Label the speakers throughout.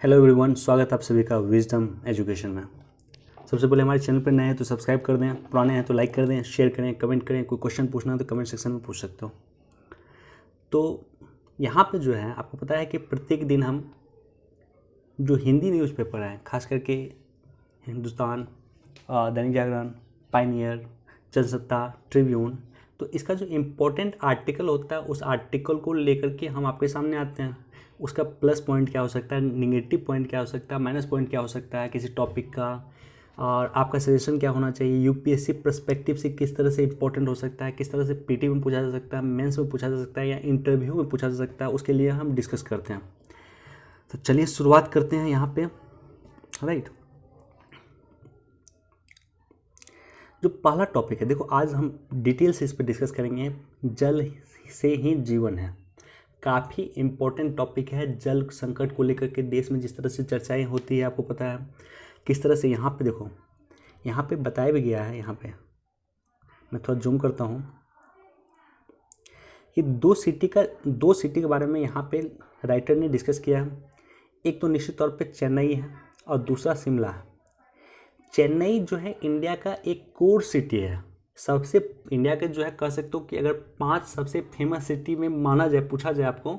Speaker 1: Hello everyone, स्वागत है आप सभी का विजडम एजुकेशन में। सबसे पहले हमारे चैनल पर नए हैं तो सब्सक्राइब कर दें, पुराने हैं तो लाइक कर दें, शेयर करें, कमेंट करें। कोई क्वेश्चन पूछना है तो कमेंट सेक्शन में पूछ सकते हो। तो यहाँ पे जो है आपको पता है कि प्रत्येक दिन हम जो हिंदी न्यूज़पेपर हैं, खास करके हिंदुस्तान, दैनिक जागरण, पायनियर, जनसत्ता, ट्रिब्यून, तो इसका जो इम्पोर्टेंट आर्टिकल होता है उस आर्टिकल को लेकर के हम आपके सामने आते हैं। उसका प्लस पॉइंट क्या हो सकता है, निगेटिव पॉइंट क्या हो सकता है, माइनस पॉइंट क्या हो सकता है किसी टॉपिक का, और आपका सजेशन क्या होना चाहिए, यूपीएससी पर्सपेक्टिव से किस तरह से इंपॉर्टेंट हो सकता है, किस तरह से पीटी में पूछा जा सकता है, मेंस में पूछा जा सकता है या इंटरव्यू में पूछा जा सकता है, उसके लिए हम डिस्कस करते हैं। तो चलिए शुरुआत करते हैं यहाँ पे। राइट, जो पहला टॉपिक है, देखो आज हम डिटेल से इस पर डिस्कस करेंगे। जल से ही जीवन है, काफ़ी इम्पोर्टेंट टॉपिक है। जल संकट को लेकर के देश में जिस तरह से चर्चाएं होती है, आपको पता है किस तरह से। यहाँ पे देखो, यहाँ पे बताया भी गया है। यहाँ पे मैं थोड़ा जूम करता हूँ कि दो सिटी के बारे में यहाँ पे राइटर ने डिस्कस किया है। एक तो निश्चित तौर पे चेन्नई है और दूसरा शिमला है। चेन्नई जो है इंडिया का एक कोर सिटी है, सबसे इंडिया के जो है कह सकते हो कि अगर 5 सबसे फेमस सिटी में माना जाए, पूछा जाए आपको,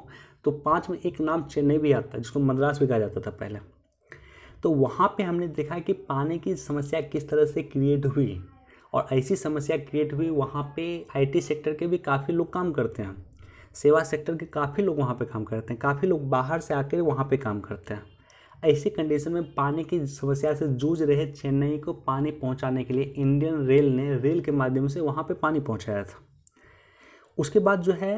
Speaker 1: तो 5 में एक नाम चेन्नई भी आता है, जिसको मद्रास भी कहा जाता था पहले। तो वहाँ पे हमने देखा कि पानी की समस्या किस तरह से क्रिएट हुई, और ऐसी समस्या क्रिएट हुई वहाँ पे आईटी सेक्टर के भी काफ़ी लोग काम करते हैं, सेवा सेक्टर के काफ़ी लोग वहाँ पे काम करते हैं, काफ़ी लोग बाहर से आकर वहाँ पे काम करते हैं। ऐसी कंडीशन में पानी की समस्या से जूझ रहे चेन्नई को पानी पहुंचाने के लिए इंडियन रेल ने रेल के माध्यम से वहां पे पानी पहुंचाया था। उसके बाद जो है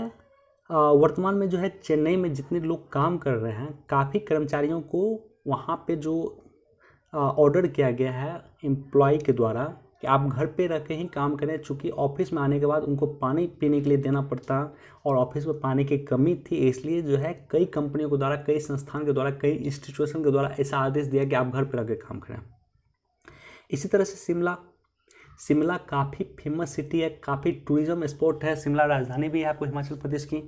Speaker 1: वर्तमान में जो है चेन्नई में जितने लोग काम कर रहे हैं, काफ़ी कर्मचारियों को वहां पे जो ऑर्डर किया गया है एम्प्लॉय के द्वारा कि आप घर पे रह के ही काम करें, चूँकि ऑफिस में आने के बाद उनको पानी पीने के लिए देना पड़ता और ऑफिस में पानी की कमी थी, इसलिए जो है कई कंपनियों के द्वारा, कई संस्थान के द्वारा, कई इंस्टीट्यूशन के द्वारा ऐसा आदेश दिया कि आप घर पर रह के काम करें। इसी तरह से शिमला काफ़ी फेमस सिटी है, काफ़ी टूरिज्म स्पॉट है। शिमला राजधानी भी है आपको हिमाचल प्रदेश की।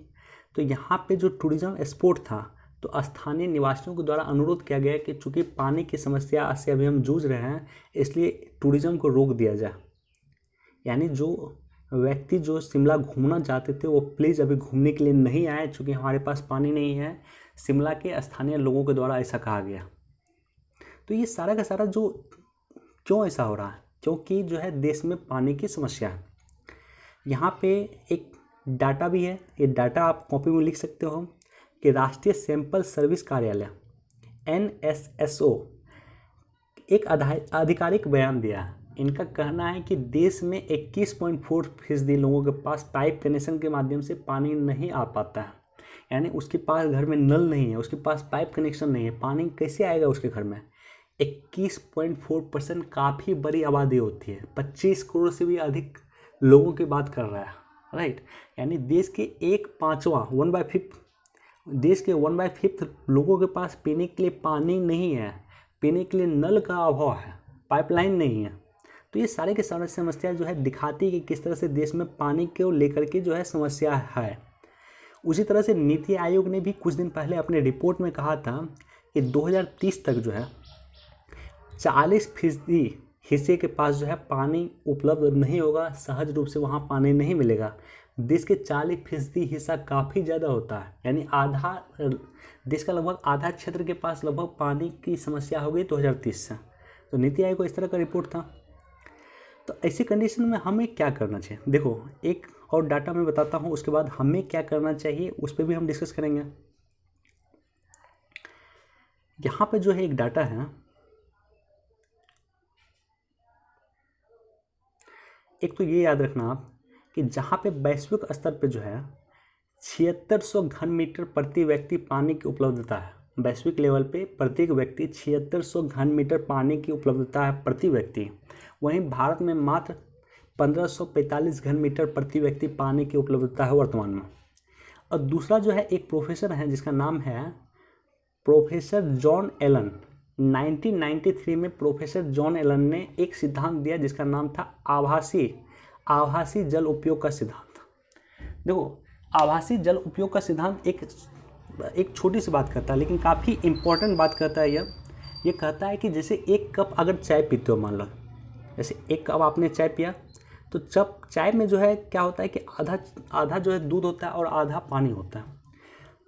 Speaker 1: तो यहाँ पे जो टूरिज्म स्पॉट था, तो स्थानीय निवासियों के द्वारा अनुरोध किया गया कि चूँकि पानी की समस्या से अभी हम जूझ रहे हैं, इसलिए टूरिज्म को रोक दिया जाए। यानी जो व्यक्ति जो शिमला घूमना चाहते थे वो प्लीज़ अभी घूमने के लिए नहीं आए, चूँकि हमारे पास पानी नहीं है। शिमला के स्थानीय लोगों के द्वारा ऐसा कहा गया। तो ये सारा का सारा जो क्यों ऐसा हो रहा है, क्योंकि जो है देश में पानी की समस्या है। यहाँ पे एक डाटा भी है, ये डाटा आप कॉपी में लिख सकते हो कि राष्ट्रीय सैंपल सर्विस कार्यालय NSSO एक आधिकारिक बयान दिया है। इनका कहना है कि देश में 21.4% लोगों के पास पाइप कनेक्शन के माध्यम से पानी नहीं आ पाता है। यानी उसके पास घर में नल नहीं है, उसके पास पाइप कनेक्शन नहीं है, पानी कैसे आएगा उसके घर में। 21.4% काफ़ी बड़ी आबादी होती है, 25 करोड़ से भी अधिक लोगों की बात कर रहा है। राइट, यानी देश के 1/5 1/5 देश के 1/5 लोगों के पास पीने के लिए पानी नहीं है, पीने के लिए नल का अभाव है, पाइपलाइन नहीं है। तो ये सारे के सारे समस्या जो है दिखाती है कि किस तरह से देश में पानी को लेकर के जो है समस्या है। उसी तरह से नीति आयोग ने भी कुछ दिन पहले अपने रिपोर्ट में कहा था कि 2030 तक जो है 40% हिस्से के पास जो है पानी उपलब्ध नहीं होगा, सहज रूप से वहाँ पानी नहीं मिलेगा। देश के 40% हिस्सा काफ़ी ज़्यादा होता है, यानी आधा देश का लगभग आधा क्षेत्र के पास लगभग पानी की समस्या हो गई 2030 से। तो नीति आयोग को इस तरह का रिपोर्ट था। तो ऐसी कंडीशन में हमें क्या करना चाहिए, देखो एक और डाटा मैं बताता हूँ, उसके बाद हमें क्या करना चाहिए उस पर भी हम डिस्कस करेंगे। यहाँ पे जो है एक डाटा है, एक तो ये याद रखना आप कि जहाँ पे वैश्विक स्तर पे जो है 7600 घन मीटर प्रति व्यक्ति पानी की उपलब्धता है। वैश्विक लेवल पे प्रत्येक व्यक्ति 7600 घन मीटर पानी की उपलब्धता है प्रति व्यक्ति। वहीं भारत में मात्र 1545 घन मीटर प्रति व्यक्ति पानी की उपलब्धता है वर्तमान में। और दूसरा जो है एक प्रोफेसर हैं जिसका नाम है प्रोफेसर जॉन एलन। 1993 में प्रोफेसर जॉन एलन ने एक सिद्धांत दिया जिसका नाम था आभासी जल उपयोग का सिद्धांत। देखो, आभासी जल उपयोग का सिद्धांत एक एक छोटी सी बात करता है लेकिन काफ़ी इम्पोर्टेंट बात करता है ये कहता है कि जैसे एक कप अगर चाय पीते हो, मान लो जैसे एक कप आपने चाय पिया, तो जब चाय में जो है क्या होता है कि आधा आधा जो है दूध होता है और आधा पानी होता है।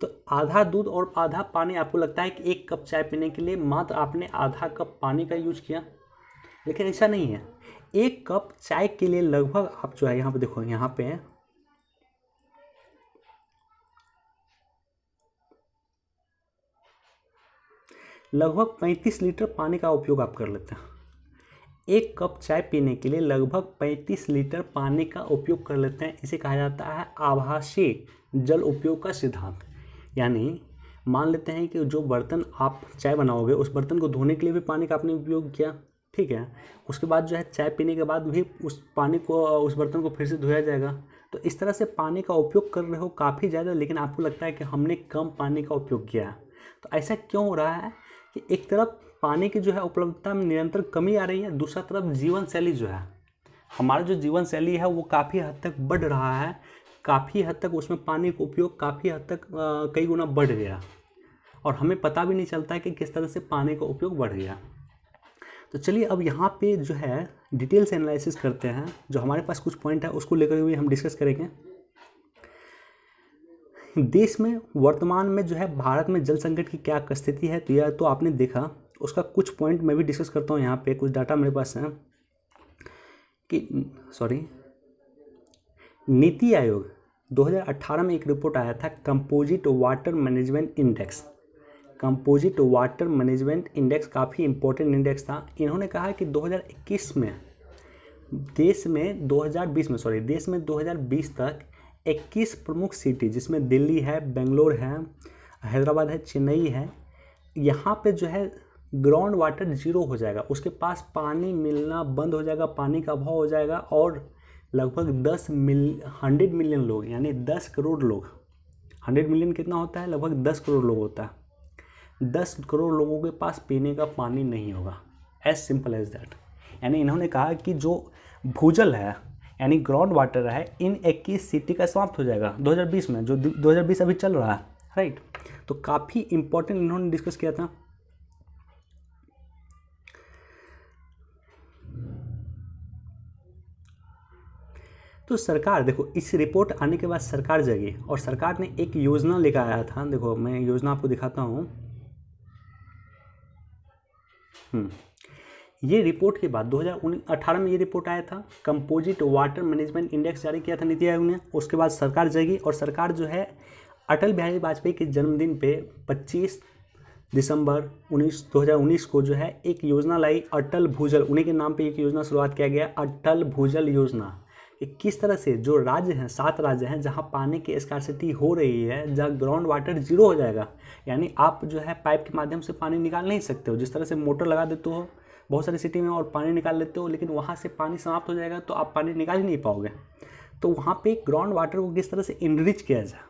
Speaker 1: तो आधा दूध और आधा पानी, आपको लगता है कि एक कप चाय पीने के लिए मात्र आपने आधा कप पानी का यूज किया, लेकिन ऐसा नहीं है। एक कप चाय के लिए लगभग आप जो है यहाँ पे देखो, यहाँ पे है लगभग 35 लीटर पानी का उपयोग आप कर लेते हैं। एक कप चाय पीने के लिए लगभग 35 लीटर पानी का उपयोग कर लेते हैं। इसे कहा जाता है आभासी जल उपयोग का सिद्धांत। यानी मान लेते हैं कि जो बर्तन आप चाय बनाओगे उस बर्तन को धोने के लिए भी पानी का आपने उपयोग किया, ठीक है। उसके बाद जो है चाय पीने के बाद भी उस पानी को, उस बर्तन को फिर से धोया जाएगा। तो इस तरह से पानी का उपयोग कर रहे हो काफ़ी ज़्यादा, लेकिन आपको लगता है कि हमने कम पानी का उपयोग किया है। तो ऐसा क्यों हो रहा है कि एक तरफ पानी की जो है उपलब्धता में निरंतर कमी आ रही है, दूसरा तरफ जीवन शैली जो है, हमारा जो जीवन शैली है वो काफ़ी हद तक बढ़ रहा है, काफ़ी हद तक उसमें पानी का उपयोग काफ़ी हद तक कई गुना बढ़ गया, और हमें पता भी नहीं चलता है कि किस तरह से पानी का उपयोग बढ़ गया। तो चलिए अब यहाँ पे जो है डिटेल से एनालिसिस करते हैं। जो हमारे पास कुछ पॉइंट है उसको लेकर हुए हम डिस्कस करेंगे। देश में वर्तमान में जो है भारत में जल संकट की क्या स्थिति है, तो यह तो आपने देखा। उसका कुछ पॉइंट मैं भी डिस्कस करता हूँ। यहाँ पे कुछ डाटा मेरे पास है कि नीति आयोग 2018 में एक रिपोर्ट आया था, composite water management index. Composite water management index काफ़ी इंपॉर्टेंट इंडेक्स था। इन्होंने कहा कि 2021 में देश में 2020 तक 21 प्रमुख सिटी, जिसमें दिल्ली है, बेंगलोर है, हैदराबाद है, चेन्नई है, यहाँ पे जो है ग्राउंड वाटर जीरो हो जाएगा। उसके पास पानी मिलना बंद हो जाएगा, पानी का अभाव हो जाएगा, और लगभग 100 मिलियन लोग, यानी 10 करोड़ लोग, 100 मिलियन कितना होता है, लगभग 10 करोड़ लोग होता है। 10 करोड़ लोगों के पास पीने का पानी नहीं होगा, एज सिंपल एज दैट। यानी इन्होंने कहा कि जो भूजल है यानी ग्राउंड वाटर है, इन 21 सिटी का समाप्त हो जाएगा 2020 में, जो 2020 अभी चल रहा है, राइट। तो काफ़ी इंपॉर्टेंट इन्होंने डिस्कस किया था। तो सरकार देखो, इस रिपोर्ट आने के बाद सरकार जगी और सरकार ने एक योजना लेकर आया था। देखो मैं योजना आपको दिखाता हूँ। ये रिपोर्ट के बाद 2018 में ये रिपोर्ट आया था, कंपोजिट वाटर मैनेजमेंट इंडेक्स जारी किया था नीति आयोग ने। उसके बाद सरकार जगी और सरकार जो है अटल बिहारी वाजपेयी के जन्मदिन पे 25 दिसंबर 2019 को जो है एक योजना लाई, अटल भूजल, उन्हीं के नाम पे एक योजना शुरुआत किया गया, अटल भूजल योजना। कि किस तरह से जो राज्य हैं, 7 राज्य हैं जहां पानी की स्कार्सिटी हो रही है, जहां ग्राउंड वाटर जीरो हो जाएगा, यानी आप जो है पाइप के माध्यम से पानी निकाल नहीं सकते हो। जिस तरह से मोटर लगा देते हो बहुत सारी सिटी में और पानी निकाल लेते हो, लेकिन वहाँ से पानी समाप्त हो जाएगा तो आप पानी निकाल ही नहीं पाओगे। तो वहाँ पे ग्राउंड वाटर को किस तरह से इनरिच किया जाए,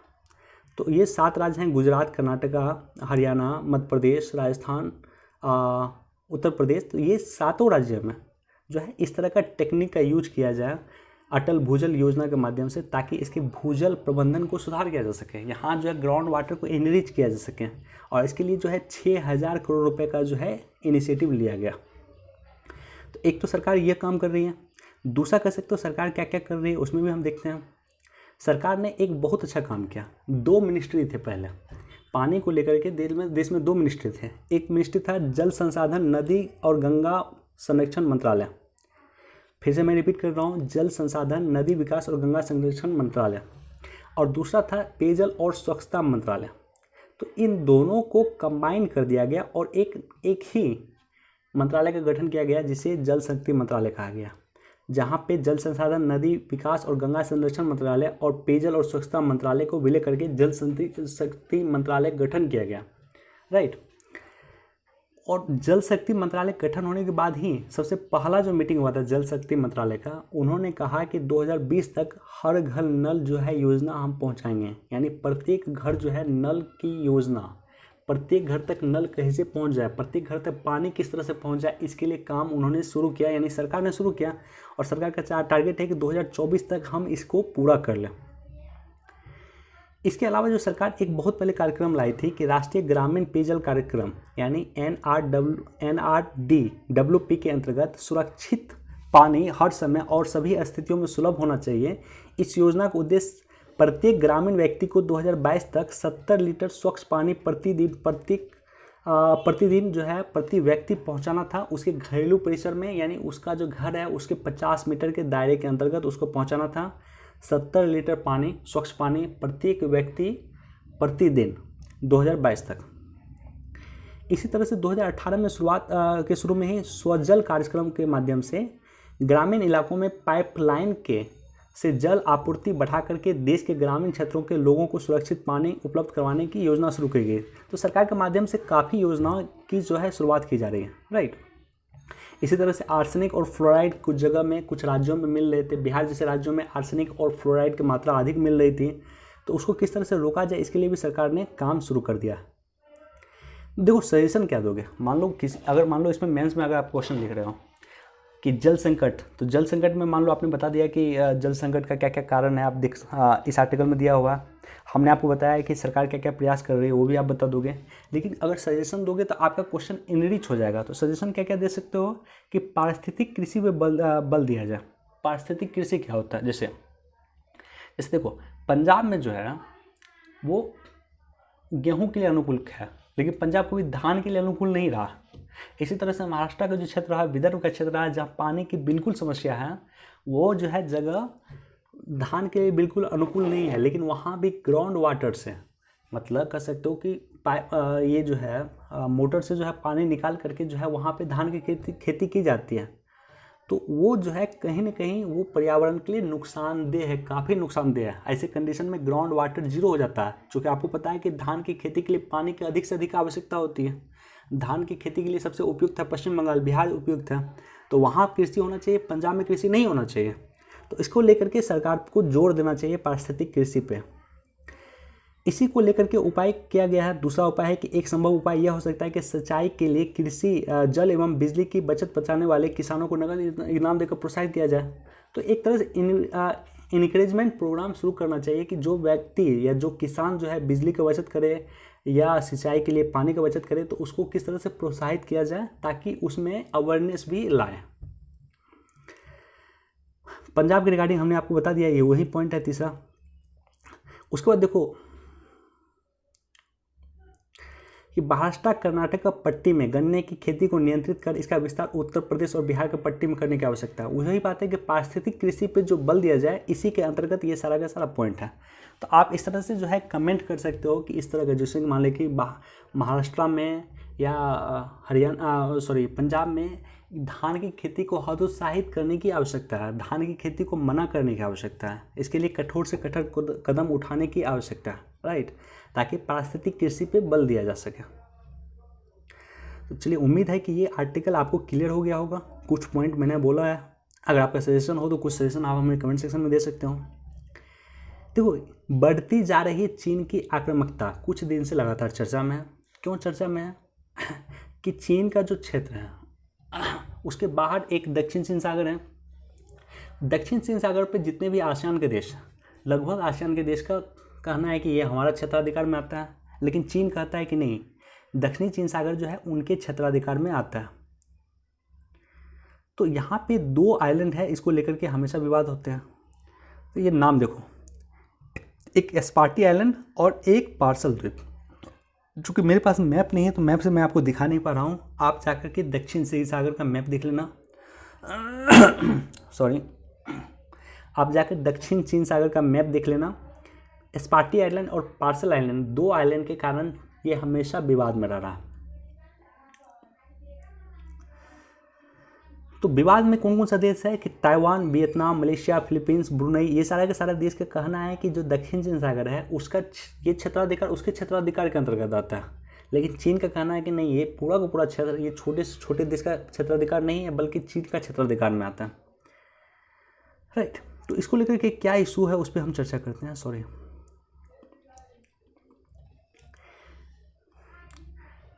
Speaker 1: तो ये 7 राज्य हैं, गुजरात, कर्नाटका, हरियाणा, मध्य प्रदेश, राजस्थान, उत्तर प्रदेश। तो ये 7 राज्यों में जो है इस तरह का टेक्निक का यूज किया जाए अटल भूजल योजना के माध्यम से, ताकि इसके भूजल प्रबंधन को सुधार किया जा सके, यहाँ जो है ग्राउंड वाटर को इनरिच किया जा सके। और इसके लिए जो है 6000 करोड़ रुपए का जो है इनिशिएटिव लिया गया। तो एक तो सरकार ये काम कर रही है, दूसरा कह सकते हो सरकार क्या क्या कर रही है उसमें भी हम देखते हैं। सरकार ने एक बहुत अच्छा काम किया। 2 मिनिस्ट्री थे पहले पानी को लेकर के, देश में 2 मिनिस्ट्री थे। एक मिनिस्ट्री था जल संसाधन, नदी और गंगा संरक्षण मंत्रालय। फिर से मैं रिपीट कर रहा हूँ, जल संसाधन, नदी विकास और गंगा संरक्षण मंत्रालय। और दूसरा था पेयजल और स्वच्छता मंत्रालय। तो इन दोनों को कंबाइन कर दिया गया और एक ही मंत्रालय का गठन किया गया, जिसे जल शक्ति मंत्रालय कहा गया, जहाँ पे जल संसाधन, नदी विकास और गंगा संरक्षण मंत्रालय और पेयजल और स्वच्छता मंत्रालय को विलय करके जल शक्ति मंत्रालय गठन किया गया, राइट। और जल शक्ति मंत्रालय गठन होने के बाद ही सबसे पहला जो मीटिंग हुआ था जल शक्ति मंत्रालय का, उन्होंने कहा कि 2020 तक हर घर नल जो है योजना हम पहुंचाएंगे। यानी प्रत्येक घर जो है नल की योजना, प्रत्येक घर तक नल कैसे पहुंच जाए, प्रत्येक घर तक पानी किस तरह से पहुंच जाए, इसके लिए काम उन्होंने शुरू किया, यानी सरकार ने शुरू किया। और सरकार का टारगेट है कि 2024 तक हम इसको पूरा कर लें। इसके अलावा जो सरकार एक बहुत पहले कार्यक्रम लाई थी कि राष्ट्रीय ग्रामीण पेयजल कार्यक्रम यानी NRDWP के अंतर्गत सुरक्षित पानी हर समय और सभी स्थितियों में सुलभ होना चाहिए। इस योजना का उद्देश्य प्रत्येक ग्रामीण व्यक्ति को 2022 तक 70 लीटर स्वच्छ पानी प्रतिदिन जो है प्रति व्यक्ति पहुंचाना था। उसके घरेलू परिसर में यानी उसका जो घर है उसके 50 मीटर के दायरे के अंतर्गत उसको पहुंचाना था 70 लीटर पानी, स्वच्छ पानी प्रत्येक व्यक्ति प्रतिदिन 2022 तक। इसी तरह से 2018 में शुरू में ही स्वजल कार्यक्रम के माध्यम से ग्रामीण इलाकों में पाइपलाइन से जल आपूर्ति बढ़ा करके देश के ग्रामीण क्षेत्रों के लोगों को सुरक्षित पानी उपलब्ध करवाने की योजना शुरू की गई। तो सरकार के माध्यम से काफ़ी योजनाओं की जो है शुरुआत की जा रही है, राइट। इसी तरह से आर्सेनिक और फ्लोराइड कुछ जगह में कुछ राज्यों में मिल रहे थे। बिहार जैसे राज्यों में आर्सेनिक और फ्लोराइड की मात्रा अधिक मिल रही थी, तो उसको किस तरह से रोका जाए इसके लिए भी सरकार ने काम शुरू कर दिया। देखो सजेशन क्या दोगे, मान लो इसमें मेंस में अगर आप क्वेश्चन लिख रहे हो कि जल संकट, तो जल संकट में मान लो आपने बता दिया कि जल संकट का क्या क्या कारण है, आप इस आर्टिकल में दिया हुआ। हमने आपको बताया कि सरकार क्या क्या प्रयास कर रही है वो भी आप बता दोगे। लेकिन अगर सजेशन दोगे तो आपका क्वेश्चन इनरिच हो जाएगा। तो सजेशन क्या क्या दे सकते हो कि पारिस्थितिक कृषि पे बल दिया जाए। पारिस्थितिक कृषि क्या होता है, जैसे देखो पंजाब में जो है वो गेहूँ के लिए अनुकूल है, लेकिन पंजाब कभी धान के लिए अनुकूल नहीं रहा। इसी तरह से महाराष्ट्र का जो क्षेत्र है, विदर्भ का क्षेत्र है, जहाँ पानी की बिल्कुल समस्या है, वो जो है जगह धान के लिए बिल्कुल अनुकूल नहीं है। लेकिन वहाँ भी ग्राउंड वाटर से, मतलब कह सकते हो कि ये जो है मोटर से जो है पानी निकाल करके जो है वहाँ पे धान की खेती की जाती है। तो वो जो है कहीं ना कहीं वो पर्यावरण के लिए नुकसानदेह है, काफ़ी नुकसानदेह है। ऐसे कंडीशन में ग्राउंड वाटर जीरो हो जाता है, क्योंकि आपको पता है कि धान की खेती के लिए पानी की अधिक से अधिक आवश्यकता होती है। धान की खेती के लिए सबसे उपयुक्त है पश्चिम बंगाल, बिहार उपयुक्त है, तो वहाँ कृषि होना चाहिए, पंजाब में कृषि नहीं होना चाहिए। तो इसको लेकर के सरकार को जोर देना चाहिए पारिस्थितिक कृषि पे। इसी को लेकर के उपाय किया गया है। दूसरा उपाय है कि एक संभव उपाय यह हो सकता है कि सिंचाई के लिए कृषि जल एवं बिजली की बचत बचाने वाले किसानों को नगद इनाम देकर प्रोत्साहित किया जाए। तो एक तरह से इनकरेजमेंट प्रोग्राम शुरू करना चाहिए कि जो व्यक्ति या जो किसान जो है बिजली की बचत करे या सिंचाई के लिए पानी की बचत करे, तो उसको किस तरह से प्रोत्साहित किया जाए ताकि उसमें अवेयरनेस भी लाए। पंजाब के रिगार्डिंग हमने आपको बता दिया, ये वही पॉइंट है तीसरा। उसके बाद देखो कि महाराष्ट्र कर्नाटक पट्टी में गन्ने की खेती को नियंत्रित कर इसका विस्तार उत्तर प्रदेश और बिहार के पट्टी में करने की आवश्यकता है। वही बात है कि पारिस्थितिक कृषि पे जो बल दिया जाए, इसी के अंतर्गत ये सारा का सारा पॉइंट है। तो आप इस तरह से जो है कमेंट कर सकते हो कि इस तरह का, जैसे मान लें कि महाराष्ट्र में या पंजाब में धान की खेती को हतोत्साहित करने की आवश्यकता है, धान की खेती को मना करने की आवश्यकता है, इसके लिए कठोर से कठोर कदम उठाने की आवश्यकता है, राइट, ताकि पारिस्थितिक कृषि पे बल दिया जा सके। तो चलिए, उम्मीद है कि ये आर्टिकल आपको क्लियर हो गया होगा। कुछ पॉइंट मैंने बोला है, अगर आपका सजेशन हो तो कुछ सजेशन आप हमें कमेंट सेक्शन में दे सकते हो। देखो, बढ़ती जा रही चीन की आक्रामकता कुछ दिन से लगातार चर्चा में है। क्यों चर्चा में है? कि चीन का जो क्षेत्र है उसके बाहर एक दक्षिण चीन सागर है। दक्षिण चीन सागर पे जितने भी आसियान के देश, लगभग आसियान के देश का कहना है कि ये हमारा क्षेत्राधिकार में आता है, लेकिन चीन कहता है कि नहीं, दक्षिणी चीन सागर जो है उनके क्षेत्राधिकार में आता है। तो यहाँ पे 2 आइलैंड है, इसको लेकर के हमेशा विवाद होते हैं। तो ये नाम देखो, एक स्पार्टी आइलैंड और एक पार्सल द्वीप। चूँकि मेरे पास मैप नहीं है तो मैप से मैं आपको दिखा नहीं पा रहा हूँ, आप जाकर के दक्षिण चीन सागर का मैप देख लेना। सॉरी, आप जाकर दक्षिण चीन सागर का मैप देख लेना। स्पार्टी आइलैंड और पार्सल आइलैंड, 2 आइलैंड के कारण ये हमेशा विवाद में रहा। तो विवाद में कौन कौन सा देश है कि Taiwan, Vietnam, Malaysia, Philippines, Brunei, ये सारा के सारा देश का कहना है कि जो दक्षिण चीन सागर है उसका ये क्षेत्राधिकार उसके क्षेत्राधिकार के अंतर्गत आता है। लेकिन चीन का कहना है कि नहीं, ये पूरा का पूरा क्षेत्र ये छोटे से छोटे देश का क्षेत्राधिकार नहीं है, बल्कि चीन का क्षेत्राधिकार में आता है, राइट। तो इसको लेकर के क्या इशू है उस पर हम चर्चा करते हैं। सॉरी,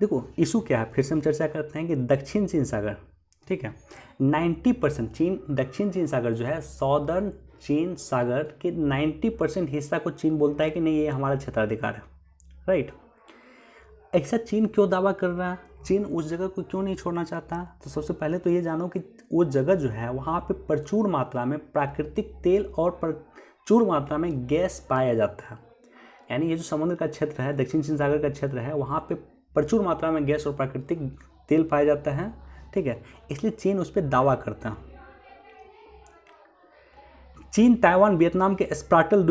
Speaker 1: देखो इशू क्या है, फिर से हम चर्चा करते हैं कि दक्षिण चीन सागर, ठीक है, 90% दक्षिण चीन सागर जो है सॉदर्न चीन सागर के 90% हिस्सा को चीन बोलता है कि नहीं ये हमारा क्षेत्राधिकार है, राइट। ऐसा चीन क्यों दावा कर रहा है, चीन उस जगह को क्यों नहीं छोड़ना चाहता? तो सबसे पहले तो ये जानो कि वो जगह जो है वहाँ पे प्रचुर मात्रा में प्राकृतिक तेल और प्रचुर मात्रा में गैस पाया जाता है। यानी ये जो समुद्र का क्षेत्र है, दक्षिण चीन सागर का क्षेत्र है, वहाँ पे प्रचुर मात्रा में गैस और प्राकृतिक तेल पाया जाता है, ठीक है। इसलिए चीन उस पर दावा करता है। चीन ताइवान वियतनाम के स्प्राइटल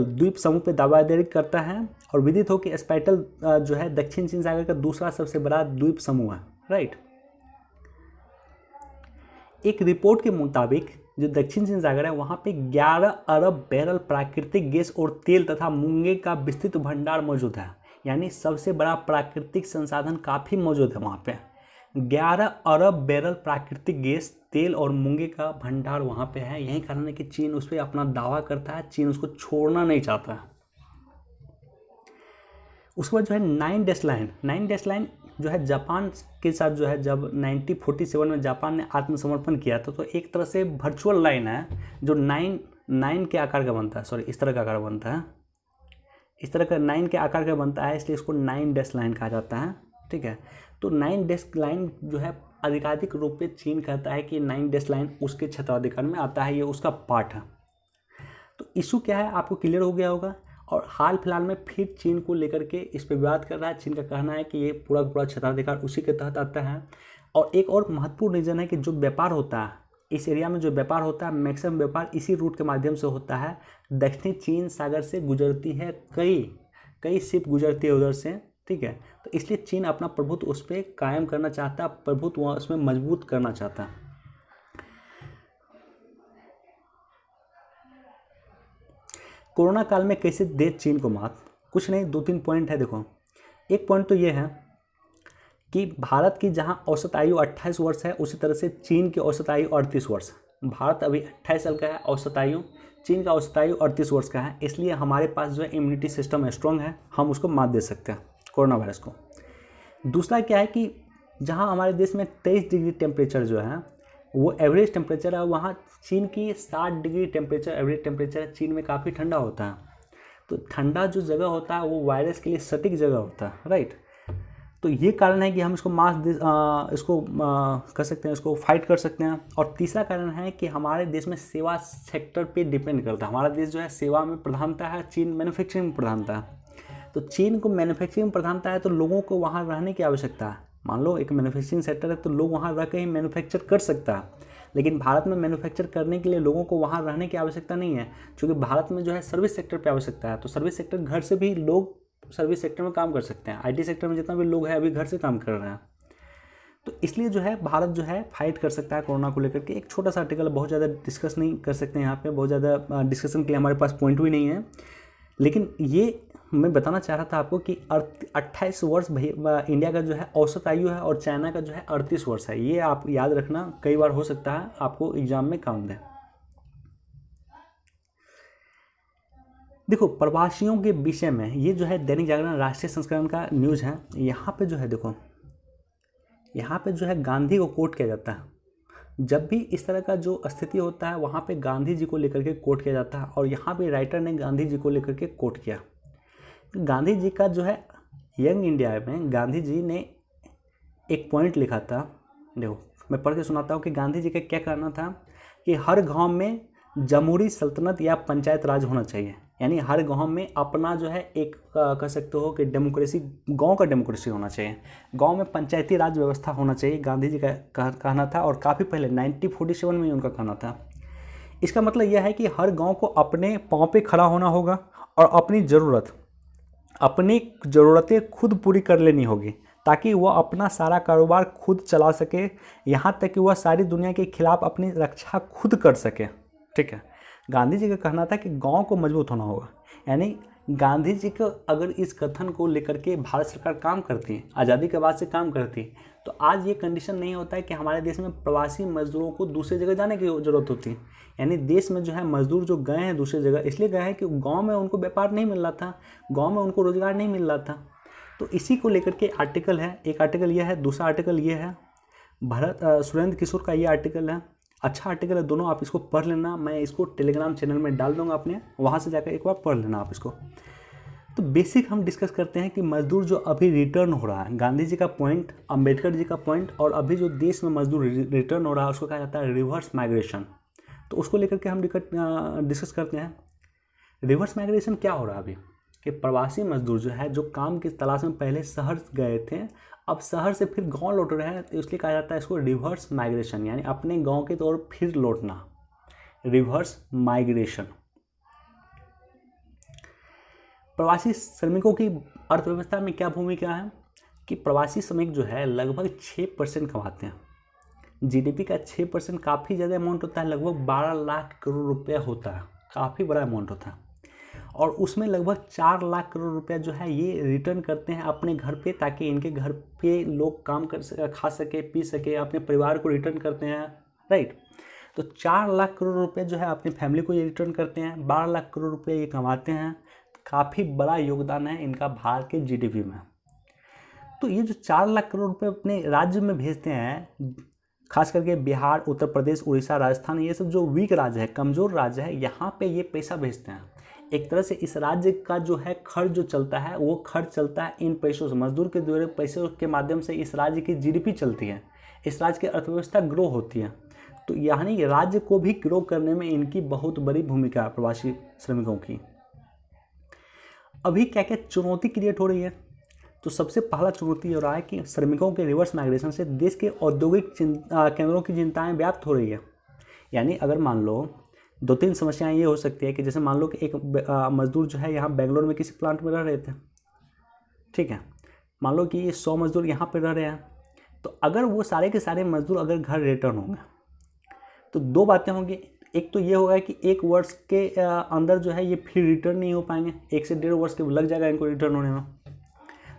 Speaker 1: द्वीप समूह पे दावादारी करता है और विदित हो कि स्प्राइटल जो है दक्षिण चीन सागर का दूसरा सबसे बड़ा द्वीप समूह है, राइट। एक रिपोर्ट के मुताबिक जो दक्षिण चीन सागर है वहाँ पे 11 अरब बैरल प्राकृतिक गैस और तेल तथा मूंगे का विस्तृत भंडार मौजूद है। यानी सबसे बड़ा प्राकृतिक संसाधन काफ़ी मौजूद है वहाँ पे। 11 अरब बैरल प्राकृतिक गैस, तेल और मूंगे का भंडार वहाँ पे है। यही कारण है कि चीन उस पर अपना दावा करता है, चीन उसको छोड़ना नहीं चाहता है। उसके बाद जो है 9 डैश लाइन जो है जापान के साथ जो है जब 1947 में जापान ने आत्मसमर्पण किया था, तो एक तरह से वर्चुअल लाइन है जो 9 के आकार का बनता है, इस तरह का आकार बनता है, इस तरह का 9 के आकार का बनता है, इसलिए इसको 9 डैश लाइन कहा जाता है, ठीक है। तो 9 डैश लाइन जो है आधिकारिक रूप से चीन कहता है कि 9 डैश लाइन उसके क्षेत्राधिकार में आता है, ये उसका पार्ट है। तो इशू क्या है आपको क्लियर हो गया होगा। और हाल फिलहाल में फिर चीन को लेकर के इस पर विवाद कर रहा है। चीन का कहना है कि ये पूरा पूरा क्षेत्राधिकार उसी के तहत आता है। और एक और महत्वपूर्ण रीज़न है कि जो व्यापार होता है इस एरिया में, जो व्यापार होता है मैक्सिमम व्यापार इसी रूट के माध्यम से होता है। दक्षिणी चीन सागर से गुजरती है, कई शिप गुजरती है उधर से, ठीक है। तो इसलिए चीन अपना प्रभुत्व उस पर कायम करना चाहता है, प्रभुत्व उसमें मजबूत करना चाहता है। कोरोना काल में कैसे दे चीन को मात? कुछ नहीं, 2-3 पॉइंट है। देखो, एक पॉइंट तो ये है कि भारत की जहां औसत आयु 28 वर्ष है, उसी तरह से चीन की औसत आयु 38 वर्ष। भारत अभी 28 साल का है औसत आयु, चीन का औसत आयु 38 वर्ष का है। इसलिए हमारे पास जो है इम्यूनिटी सिस्टम स्ट्रॉन्ग है, हम उसको मात दे सकते हैं कोरोना वायरस को। दूसरा क्या है कि जहाँ हमारे देश में 23 डिग्री टेम्परेचर जो है वो एवरेज टेम्परेचर है, वहाँ चीन की 60 डिग्री टेम्परेचर एवरेज टेम्परेचर है। चीन में काफ़ी ठंडा होता है। तो ठंडा जो जगह होता है वो वायरस के लिए सटीक जगह होता है, राइट। तो ये कारण है कि हम इसको कर सकते हैं, इसको फाइट कर सकते हैं। और तीसरा कारण है कि हमारे देश में सेवा सेक्टर पे डिपेंड करता है। हमारा देश जो है सेवा में प्रधानता है, चीन मैन्युफैक्चरिंग में प्रधानता है। तो चीन को मैन्युफैक्चरिंग में प्रधानता है, तो लोगों को वहाँ रहने की आवश्यकता है। मान लो एक मैन्युफैक्चरिंग सेक्टर है तो लोग वहाँ रह के ही मैन्युफैक्चर कर सकता है। लेकिन भारत में मैन्युफैक्चर करने के लिए लोगों को वहाँ रहने की आवश्यकता नहीं है, क्योंकि भारत में जो है सर्विस सेक्टर पे आवश्यकता है। तो सर्विस सेक्टर, घर से भी लोग सर्विस सेक्टर में काम कर सकते हैं। आईटी सेक्टर में जितना भी लोग हैं अभी घर से काम कर रहे हैं। तो इसलिए जो है भारत जो है फाइट कर सकता है कोरोना को लेकर के। एक छोटा सा आर्टिकल, बहुत ज़्यादा डिस्कस नहीं कर सकते यहाँ पे, बहुत ज़्यादा डिस्कशन के लिए हमारे पास पॉइंट भी नहीं है। लेकिन ये मैं बताना चाह रहा था आपको कि 28 वर्ष इंडिया का जो है औसत आयु है और चाइना का जो है 38 वर्ष है। ये आप याद रखना, कई बार हो सकता है आपको एग्जाम में काम दे। देखो, प्रवासियों के विषय में ये जो है दैनिक जागरण राष्ट्रीय संस्करण का न्यूज़ है। यहाँ पे जो है देखो, यहाँ पे जो है गांधी को कोट किया जाता है। जब भी इस तरह का जो स्थिति होता है वहाँ पे गांधी जी को लेकर के कोट किया जाता है। और यहाँ पे राइटर ने गांधी जी को लेकर के कोट किया। गांधी जी का जो है यंग इंडिया में गांधी जी ने एक पॉइंट लिखा था। देखो, मैं पढ़ के सुनाता हूँ कि गांधी जी का क्या कहना था कि हर गांव में जमहूरी सल्तनत या पंचायत राज होना चाहिए। यानी हर गांव में अपना जो है एक कह सकते हो कि डेमोक्रेसी, गांव का डेमोक्रेसी होना चाहिए, गांव में पंचायती राज व्यवस्था होना चाहिए, गांधी जी का कहना था। और काफ़ी पहले 1947 में ही उनका कहना था। इसका मतलब यह है कि हर गाँव को अपने पाँव पे खड़ा होना होगा और अपनी ज़रूरतें खुद पूरी कर लेनी होगी, ताकि वह अपना सारा कारोबार खुद चला सके, यहाँ तक कि वह सारी दुनिया के खिलाफ अपनी रक्षा खुद कर सके, ठीक है। गांधी जी का कहना था कि गांव को मजबूत होना होगा। यानी गांधी जी को अगर इस कथन को लेकर के भारत सरकार काम करती है, आज़ादी के बाद से काम करती है, तो आज ये कंडीशन नहीं होता है कि हमारे देश में प्रवासी मजदूरों को दूसरी जगह जाने की ज़रूरत होती है। यानी देश में जो है मजदूर जो गए हैं दूसरी जगह, इसलिए गए हैं कि गांव में उनको व्यापार नहीं मिल रहा था, गांव में उनको रोजगार नहीं मिल रहा था। तो इसी को लेकर के आर्टिकल है। एक आर्टिकल यह है, दूसरा आर्टिकल ये है, सुरेंद्र किशोर का ये आर्टिकल है। अच्छा आर्टिकल है, दोनों आप इसको पढ़ लेना, मैं इसको टेलीग्राम चैनल में डाल दूंगा अपने, वहाँ से जाकर एक बार पढ़ लेना आप इसको। तो बेसिक हम डिस्कस करते हैं कि मजदूर जो अभी रिटर्न हो रहा है, गांधी जी का पॉइंट, अंबेडकर जी का पॉइंट, और अभी जो देश में मजदूर रिटर्न हो रहा है उसको कहा जाता है रिवर्स माइग्रेशन। तो उसको लेकर के हम डिस्कस करते हैं। रिवर्स माइग्रेशन क्या हो रहा है अभी, कि प्रवासी मजदूर जो है, जो काम की तलाश में पहले शहर गए थे, अब शहर से फिर गांव लौट रहे हैं, तो इसलिए कहा जाता है इसको रिवर्स माइग्रेशन, यानी अपने गांव की तौर फिर लौटना, रिवर्स माइग्रेशन। प्रवासी श्रमिकों की अर्थव्यवस्था में क्या भूमिका है, कि प्रवासी श्रमिक जो है लगभग 6% कमाते हैं। जीडीपी का 6% काफ़ी ज़्यादा अमाउंट होता है, लगभग 12 लाख करोड़ रुपया होता है, काफ़ी बड़ा अमाउंट होता है। और उसमें लगभग 4 लाख करोड़ रुपया जो है ये रिटर्न करते हैं अपने घर पे, ताकि इनके घर पे लोग काम कर खा सके, पी सके, अपने परिवार को रिटर्न करते हैं, राइट। तो 4 लाख करोड़ रुपये जो है अपनी फैमिली को ये रिटर्न करते हैं, 12 लाख करोड़ रुपये ये कमाते हैं। काफ़ी बड़ा योगदान है इनका भारत के जीडीपी में। तो ये जो 4 लाख करोड़ रुपये अपने राज्य में भेजते हैं, खास करके बिहार, उत्तर प्रदेश, उड़ीसा, राजस्थान, ये सब जो वीक राज्य है, कमज़ोर राज्य है, यहाँ पे ये पैसा भेजते हैं। एक तरह से इस राज्य का जो है खर्च जो चलता है, वो खर्च चलता है इन पैसों से, मजदूर के द्वारा पैसों के माध्यम से इस राज्य की जीडीपी चलती है, इस राज्य की अर्थव्यवस्था ग्रो होती है। तो यानी राज्य को भी ग्रो करने में इनकी बहुत बड़ी भूमिका है प्रवासी श्रमिकों की। अभी क्या क्या चुनौती क्रिएट हो रही है, तो सबसे पहला चुनौती हो रहा है कि श्रमिकों के रिवर्स माइग्रेशन से देश के औद्योगिक केंद्रों की चिंताएं व्याप्त हो रही है। यानी अगर मान लो 2-3 समस्याएं ये हो सकती है कि जैसे मान लो कि एक मजदूर जो है यहाँ बेंगलोर में किसी प्लांट में रह रहे थे, ठीक है, मान लो कि ये 100 मजदूर यहाँ पर रह रहे हैं, तो अगर वो सारे के सारे मजदूर अगर घर रिटर्न होंगे तो 2 बातें होंगी। एक तो ये होगा कि 1 वर्ष के अंदर जो है ये फिर रिटर्न नहीं हो पाएंगे, 1 से 1.5 वर्ष के लग जाएगा इनको रिटर्न होने में।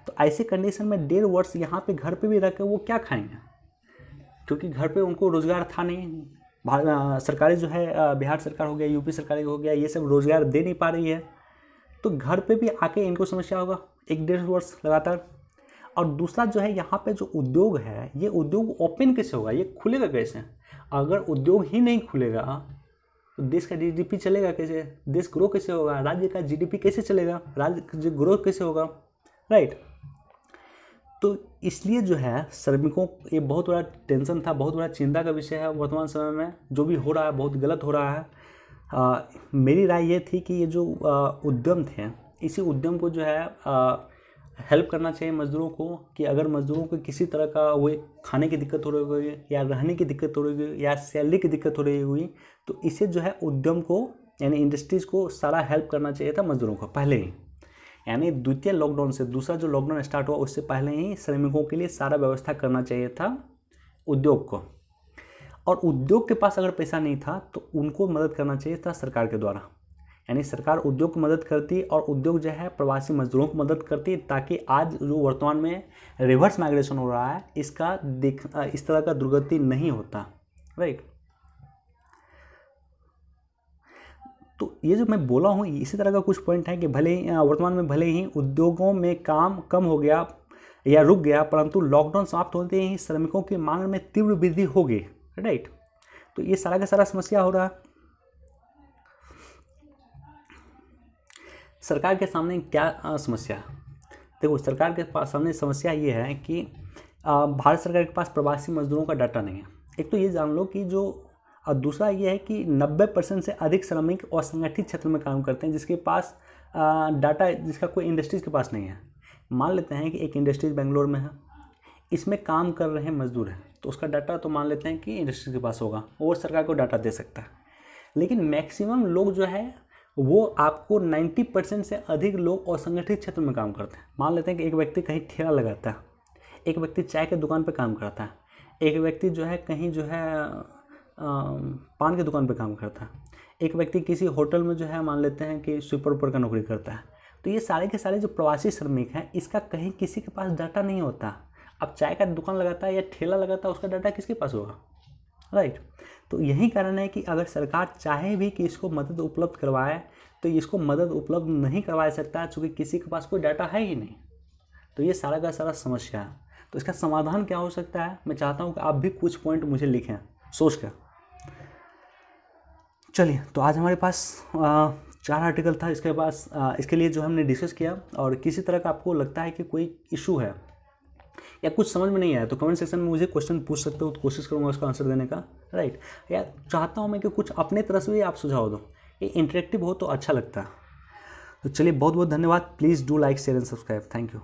Speaker 1: तो ऐसे कंडीशन में 1.5 वर्ष यहाँ पे घर पे भी रह कर वो क्या खाएंगे, क्योंकि घर पे उनको रोज़गार था नहीं। सरकारी जो है बिहार सरकार हो गया, यूपी सरकार हो गया, ये सब रोज़गार दे नहीं पा रही है, तो घर पे भी आके इनको समस्या होगा 1-1.5 वर्ष लगातार। और दूसरा जो है यहाँ पे जो उद्योग है, ये उद्योग ओपन कैसे होगा, ये खुलेगा कैसे? अगर उद्योग ही नहीं खुलेगा तो देश का जीडीपी चलेगा कैसे, देश ग्रो कैसे होगा, राज्य का जीडीपी कैसे चलेगा, राज्य ग्रो कैसे होगा, राइट। तो इसलिए जो है श्रमिकों, ये बहुत बड़ा टेंशन था, बहुत बड़ा चिंता का विषय है वर्तमान समय में। जो भी हो रहा है बहुत गलत हो रहा है। मेरी राय ये थी कि ये जो उद्यम थे, इसी उद्यम को जो है हेल्प करना चाहिए मज़दूरों को, कि अगर मज़दूरों को किसी तरह का वो खाने की दिक्कत हो रही हुई, या रहने की दिक्कत हो रही हुई, या सैलरी की दिक्कत हो रही हुई, तो इसे जो है उद्यम को, यानी इंडस्ट्रीज़ को सारा हेल्प करना चाहिए था मज़दूरों को पहले ही। यानी द्वितीय लॉकडाउन से, दूसरा जो लॉकडाउन स्टार्ट हुआ उससे पहले ही श्रमिकों के लिए सारा व्यवस्था करना चाहिए था उद्योग को। और उद्योग के पास अगर पैसा नहीं था तो उनको मदद करना चाहिए था सरकार के द्वारा, यानी सरकार उद्योग को मदद करती और उद्योग जो है प्रवासी मजदूरों को मदद करती, ताकि आज जो वर्तमान में रिवर्स माइग्रेशन हो रहा है इसका इस तरह का दुर्गति नहीं होता, राइट। तो ये जो मैं बोला हूँ इसी तरह का कुछ पॉइंट है कि भले ही वर्तमान में भले ही उद्योगों में काम कम हो गया या रुक गया, परंतु लॉकडाउन समाप्त होते ही श्रमिकों की मांग में तीव्र वृद्धि हो गई, राइट। तो ये सारा का सारा समस्या हो रहा है। सरकार के सामने क्या समस्या है, देखो सरकार के पास सामने समस्या ये है कि भारत सरकार के पास प्रवासी मजदूरों का डाटा नहीं है। एक तो ये जान लो कि जो, और दूसरा ये है कि 90% से अधिक श्रमिक असंगठित क्षेत्र में काम करते हैं, जिसके पास डाटा, जिसका कोई इंडस्ट्रीज़ के पास नहीं है। मान लेते हैं कि एक इंडस्ट्रीज बेंगलोर में है, इसमें काम कर रहे हैं मजदूर हैं, तो उसका डाटा तो मान लेते हैं कि इंडस्ट्री के पास होगा, वो सरकार को डाटा दे सकता है। लेकिन मैक्सिमम लोग जो है वो आपको 90% से अधिक लोग असंगठित क्षेत्र में काम करते हैं। मान लेते हैं कि एक व्यक्ति कहीं ठेला लगाता है, एक व्यक्ति चाय के दुकान पर काम करता है, एक व्यक्ति जो है कहीं जो है पान की दुकान पे काम करता है, एक व्यक्ति किसी होटल में जो है मान लेते हैं कि स्वीपर ऊपर का नौकरी करता है। तो ये सारे के सारे जो प्रवासी श्रमिक हैं, इसका कहीं किसी के पास डाटा नहीं होता। अब चाय का दुकान लगाता है या ठेला लगाता है, उसका डाटा किसके पास होगा, राइट। तो यही कारण है कि अगर सरकार चाहे भी कि इसको मदद उपलब्ध करवाए तो इसको मदद उपलब्ध नहीं करवा सकता, चूँकि किसी के पास कोई डाटा है ही नहीं। तो ये सारा का सारा समस्या है। तो इसका समाधान क्या हो सकता है, मैं चाहता हूँ कि आप भी कुछ पॉइंट मुझे लिखें सोच कर। चलिए, तो आज हमारे पास 4 आर्टिकल था इसके पास, इसके लिए जो हमने डिस्कस किया। और किसी तरह का आपको लगता है कि कोई इशू है या कुछ समझ में नहीं आया तो कमेंट सेक्शन में मुझे क्वेश्चन पूछ सकते हो, तो कोशिश करूँगा उसका आंसर देने का, राइट। या चाहता हूँ मैं कि कुछ अपने तरफ से भी आप सुझाव दो, ये इंटरेक्टिव हो तो अच्छा लगता है। तो चलिए, बहुत बहुत धन्यवाद। Please do like, share and subscribe. Thank you.